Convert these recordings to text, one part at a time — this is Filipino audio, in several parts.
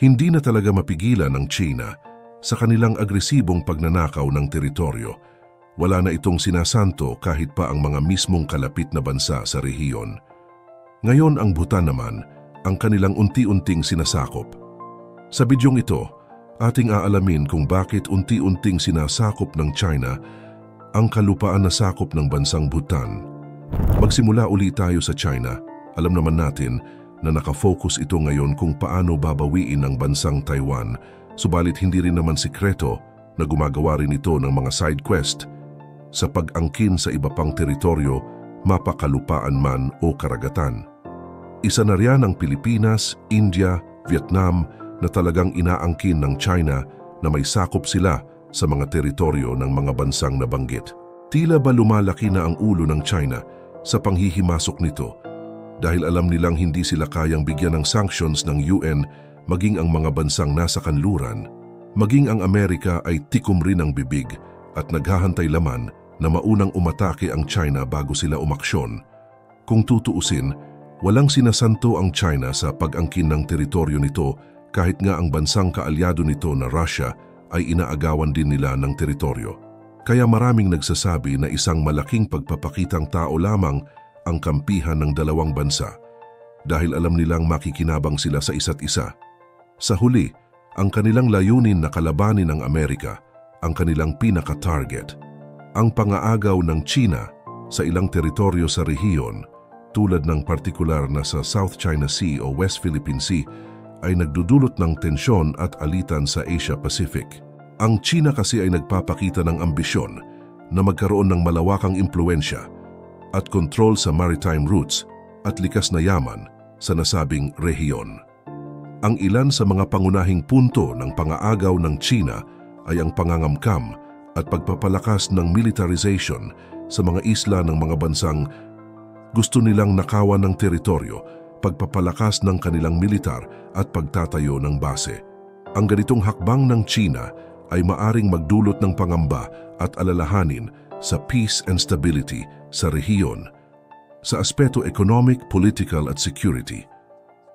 Hindi na talaga mapigilan ng China sa kanilang agresibong pagnanakaw ng teritoryo. Wala na itong sinasanto kahit pa ang mga mismong kalapit na bansa sa rehiyon. Ngayon ang Bhutan naman ang kanilang unti-unting sinasakop. Sa bidyong ito, ating aalamin kung bakit unti-unting sinasakop ng China ang kalupaan na sakop ng bansang Bhutan. Magsimula uli tayo sa China. Alam naman natin na nakafocus ito ngayon kung paano babawiin ang bansang Taiwan, subalit hindi rin naman sikreto na gumagawa rin ito ng mga side quest sa pag-angkin sa iba pang teritoryo, mapakalupaan man o karagatan. Isa na riyan ang Pilipinas, India, Vietnam na talagang inaangkin ng China na may sakop sila sa mga teritoryo ng mga bansang nabanggit. Tila ba lumalaki na ang ulo ng China sa panghihimasok nito dahil alam nilang hindi sila kayang bigyan ng sanctions ng UN maging ang mga bansang nasa kanluran, maging ang Amerika ay tikom rin ang bibig at naghahantay laman na maunang umatake ang China bago sila umaksyon. Kung tutuusin, walang sinasanto ang China sa pag-angkin ng teritoryo nito kahit nga ang bansang kaalyado nito na Russia ay inaagawan din nila ng teritoryo. Kaya maraming nagsasabi na isang malaking pagpapakitang tao lamang ang kampihan ng dalawang bansa dahil alam nilang makikinabang sila sa isa't isa. Sa huli, ang kanilang layunin na kalabanin ng Amerika, ang kanilang pinaka-target, ang pangaagaw ng China sa ilang teritoryo sa rehiyon tulad ng partikular na sa South China Sea o West Philippine Sea ay nagdudulot ng tensyon at alitan sa Asia-Pacific. Ang China kasi ay nagpapakita ng ambisyon na magkaroon ng malawakang impluensya at kontrol sa maritime routes at likas na yaman sa nasabing rehiyon. Ang ilan sa mga pangunahing punto ng pangaagaw ng China ay ang pangangamkam at pagpapalakas ng militarization sa mga isla ng mga bansang gusto nilang nakawan ng teritoryo, pagpapalakas ng kanilang militar at pagtatayo ng base. Ang ganitong hakbang ng China ay maaring magdulot ng pangamba at alalahanin sa peace and stability sa rehiyon. Sa aspeto economic, political at security,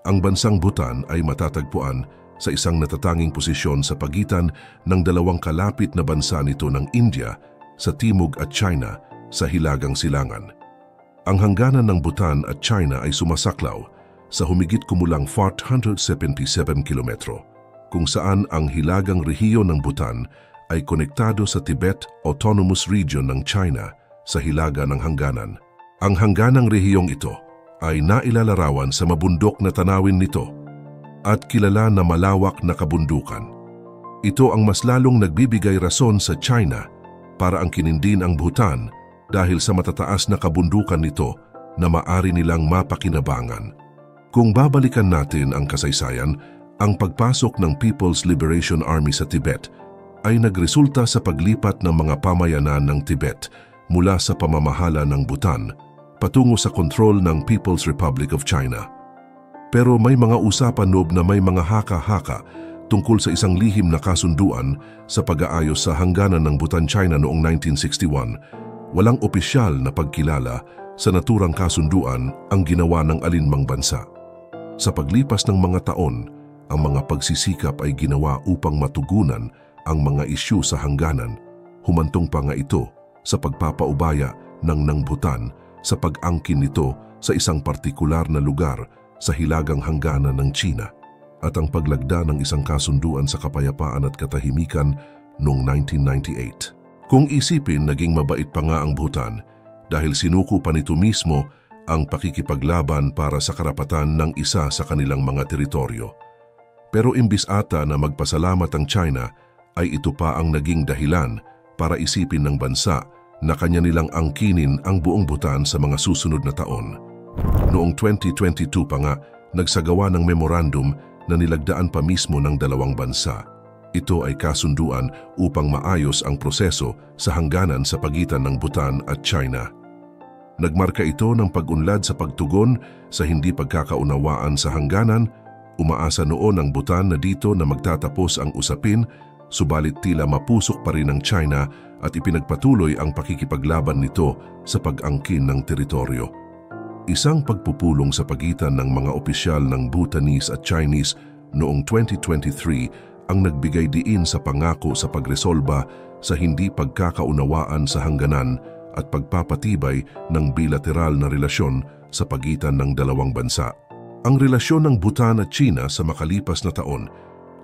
ang bansang Bhutan ay matatagpuan sa isang natatanging posisyon sa pagitan ng dalawang kalapit na bansa nito ng India sa timog at China sa hilagang silangan. Ang hangganan ng Bhutan at China ay sumasaklaw sa humigit kumulang 477 kilometro, kung saan ang hilagang rehiyon ng Bhutan ay konektado sa Tibet Autonomous Region ng China sa hilaga ng hangganan. Ang hangganang rehiyong ito ay nailalarawan sa mabundok na tanawin nito at kilala na malawak na kabundukan. Ito ang mas lalong nagbibigay rason sa China para angkinin din ang Bhutan dahil sa matataas na kabundukan nito na maari nilang mapakinabangan. Kung babalikan natin ang kasaysayan, ang pagpasok ng People's Liberation Army sa Tibet ay nagresulta sa paglipat ng mga pamayanan ng Tibet mula sa pamamahala ng Bhutan patungo sa kontrol ng People's Republic of China. Pero may mga usapan na may mga haka-haka tungkol sa isang lihim na kasunduan sa pag-aayos sa hangganan ng Bhutan-China noong 1961. Walang opisyal na pagkilala sa naturang kasunduan ang ginawa ng alinmang bansa. Sa paglipas ng mga taon, ang mga pagsisikap ay ginawa upang matugunan ang mga isyu sa hangganan. Humantong pa nga ito sa pagpapaubaya ng Bhutan sa pag-angkin nito sa isang partikular na lugar sa hilagang hangganan ng China at ang paglagda ng isang kasunduan sa kapayapaan at katahimikan noong 1998. Kung isipin, naging mabait pa nga ang Bhutan dahil sinuko pa nito mismo ang pakikipaglaban para sa karapatan ng isa sa kanilang mga teritoryo. Pero imbis ata na magpasalamat ang China, ay ito pa ang naging dahilan para isipin ng bansa na kanya nilang angkinin ang buong Bhutan sa mga susunod na taon. Noong 2022 pa nga, nagsagawa ng memorandum na nilagdaan pa mismo ng dalawang bansa. Ito ay kasunduan upang maayos ang proseso sa hangganan sa pagitan ng Bhutan at China. Nagmarka ito ng pag-unlad sa pagtugon sa hindi pagkakaunawaan sa hangganan. Umaasa noon ang Bhutan na dito na magtatapos ang usapin, subalit tila mapusok pa rin ng China at ipinagpatuloy ang pakikipaglaban nito sa pag-angkin ng teritoryo. Isang pagpupulong sa pagitan ng mga opisyal ng Bhutanese at Chinese noong 2023 ang nagbigay diin sa pangako sa pagresolba sa hindi pagkakaunawaan sa hangganan at pagpapatibay ng bilateral na relasyon sa pagitan ng dalawang bansa. Ang relasyon ng Bhutan at China sa makalipas na taon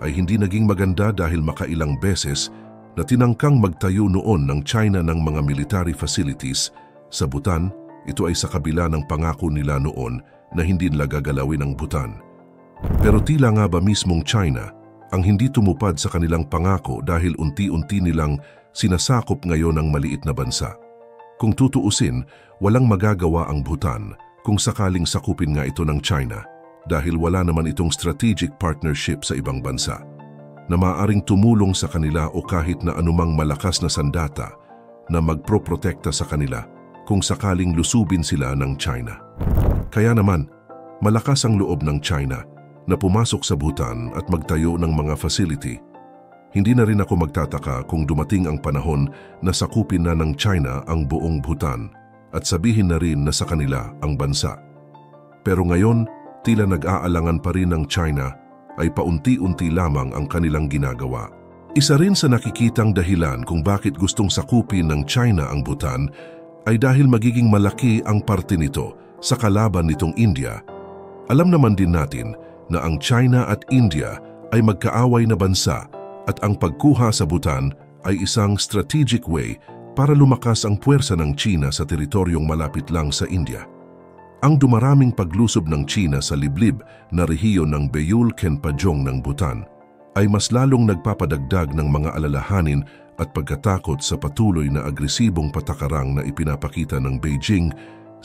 ay hindi naging maganda dahil makailang beses na tinangkang magtayo noon ng China ng mga military facilities sa Bhutan. Ito ay sa kabila ng pangako nila noon na hindi nila gagalawin ang Bhutan. Pero tila nga ba mismong China ang hindi tumupad sa kanilang pangako dahil unti-unti nilang sinasakop ngayon ang maliit na bansa. Kung tutuusin, walang magagawa ang Bhutan kung sakaling sakupin nga ito ng China dahil wala naman itong strategic partnership sa ibang bansa na maaaring tumulong sa kanila o kahit na anumang malakas na sandata na magproprotekta sa kanila kung sakaling lusubin sila ng China. Kaya naman, malakas ang loob ng China na pumasok sa Bhutan at magtayo ng mga facility. Hindi na rin ako magtataka kung dumating ang panahon na sakupin na ng China ang buong Bhutan at sabihin na rin na sa kanila ang bansa. Pero ngayon, tila nag-aalangan pa rin ng China ay paunti-unti lamang ang kanilang ginagawa. Isa rin sa nakikitang dahilan kung bakit gustong sakupin ng China ang Bhutan ay dahil magiging malaki ang parte nito sa kalaban nitong India. Alam naman din natin na ang China at India ay magkaaway na bansa at ang pagkuha sa Bhutan ay isang strategic way para lumakas ang puwersa ng China sa teritoryong malapit lang sa India. Ang dumaraming paglusob ng China sa liblib na rehiyon ng Beoul-Kenpajong ng Bhutan ay mas lalong nagpapadagdag ng mga alalahanin at pagkatakot sa patuloy na agresibong patakarang na ipinapakita ng Beijing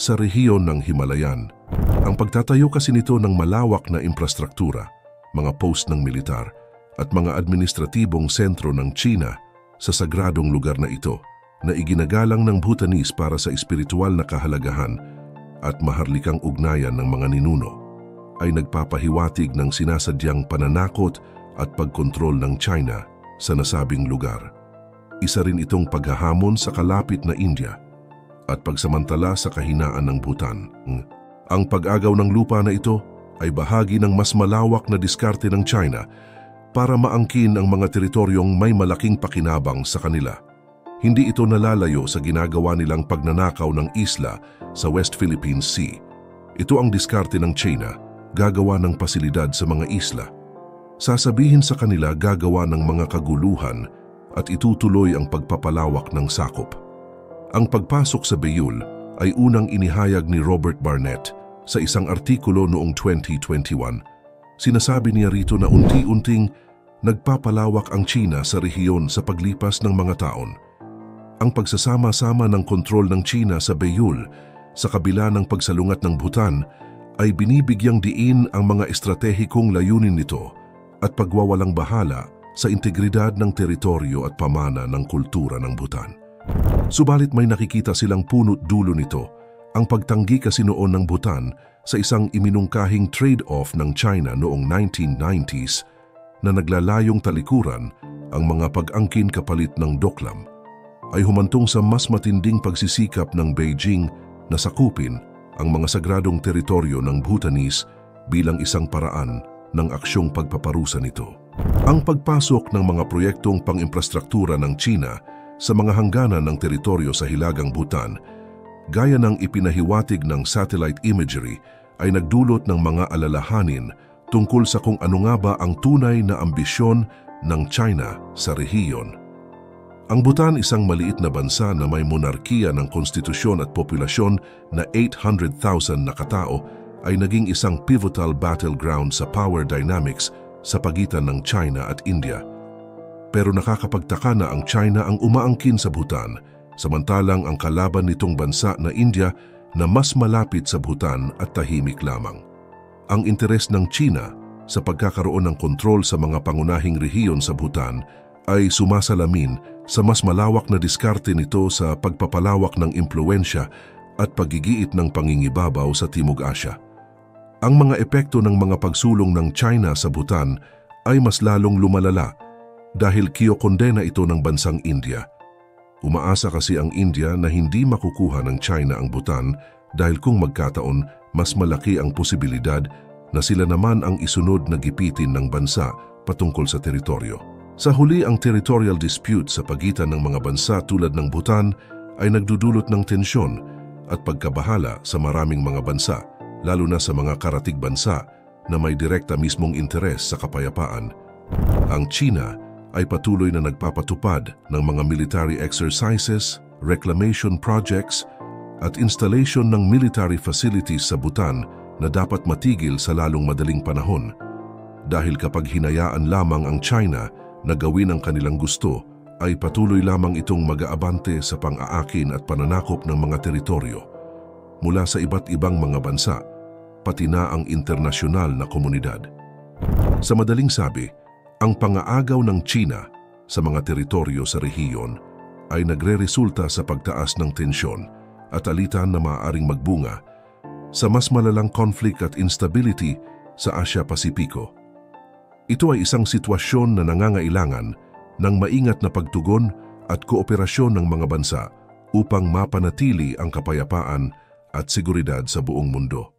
sa rehiyon ng Himalayan. Ang pagtatayo kasi nito ng malawak na infrastruktura, mga post ng militar at mga administratibong sentro ng China sa sagradong lugar na ito na iginagalang ng Bhutanese para sa espiritual na kahalagahan at maharlikang ugnayan ng mga ninuno ay nagpapahiwatig ng sinasadyang pananakot at pagkontrol ng China sa nasabing lugar. Isa rin itong paghahamon sa kalapit na India at pagsamantala sa kahinaan ng Bhutan. Ang pag-agaw ng lupa na ito ay bahagi ng mas malawak na diskarte ng China para maangkin ang mga teritoryong may malaking pakinabang sa kanila. Hindi ito nalalayo sa ginagawa nilang pagnanakaw ng isla sa West Philippine Sea. Ito ang diskarte ng China, gagawa ng pasilidad sa mga isla. Sasabihin sa kanila gagawa ng mga kaguluhan at itutuloy ang pagpapalawak ng sakop. Ang pagpasok sa Beoul ay unang inihayag ni Robert Barnett sa isang artikulo noong 2021. Sinasabi niya rito na unti-unting nagpapalawak ang China sa rehiyon sa paglipas ng mga taon. Ang pagsasama-sama ng kontrol ng China sa Beoul sa kabila ng pagsalungat ng Bhutan ay binibigyang diin ang mga estratehikong layunin nito at pagwawalang bahala sa integridad ng teritoryo at pamana ng kultura ng Bhutan. Subalit may nakikita silang punot dulo nito, ang pagtanggi kasi noon ng Bhutan sa isang iminungkahing trade-off ng China noong 1990s na naglalayong talikuran ang mga pag-angkin kapalit ng Doklam ay humantong sa mas matinding pagsisikap ng Beijing na sakupin ang mga sagradong teritoryo ng Bhutanese bilang isang paraan ng aksyong pagpaparusa nito. Ang pagpasok ng mga proyektong pang-infrastruktura ng China sa mga hangganan ng teritoryo sa Hilagang Bhutan, gaya ng ipinahiwatig ng satellite imagery, ay nagdulot ng mga alalahanin tungkol sa kung ano nga ba ang tunay na ambisyon ng China sa rehiyon. Ang Bhutan, isang maliit na bansa na may monarkiya ng konstitusyon at populasyon na 800,000 na katao, ay naging isang pivotal battleground sa power dynamics sa pagitan ng China at India. Pero nakakapagtaka na ang China ang umaangkin sa Bhutan, samantalang ang kalaban nitong bansa na India na mas malapit sa Bhutan at tahimik lamang. Ang interes ng China sa pagkakaroon ng kontrol sa mga pangunahing rehiyon sa Bhutan ay sumasalamin sa mas malawak na diskarte nito sa pagpapalawak ng impluwensya at paggigiit ng pangingibabaw sa Timog Asya. Ang mga epekto ng mga pagsulong ng China sa Bhutan ay mas lalong lumalala dahil kiyokondena ito ng bansang India. Umaasa kasi ang India na hindi makukuha ng China ang Bhutan dahil kung magkataon, mas malaki ang posibilidad na sila naman ang isunod na gipitin ng bansa patungkol sa teritoryo. Sa huli, ang territorial dispute sa pagitan ng mga bansa tulad ng Bhutan ay nagdudulot ng tensyon at pagkabahala sa maraming mga bansa, lalo na sa mga karatig bansa na may direkta mismong interes sa kapayapaan. Ang China ay patuloy na nagpapatupad ng mga military exercises, reclamation projects at installation ng military facilities sa Bhutan na dapat matigil sa lalong madaling panahon. Dahil kapag hinayaan lamang ang China na gawin ang kanilang gusto, ay patuloy lamang itong mag-aabante sa pang-aakin at pananakop ng mga teritoryo mula sa iba't ibang mga bansa, pati na ang internasyonal na komunidad. Sa madaling sabi, ang pang-aagaw ng China sa mga teritoryo sa rehiyon ay nagre-resulta sa pagtaas ng tensyon at alitan na maaaring magbunga sa mas malalang conflict at instability sa Asia-Pasipiko. Ito ay isang sitwasyon na nangangailangan ng maingat na pagtugon at kooperasyon ng mga bansa upang mapanatili ang kapayapaan at seguridad sa buong mundo.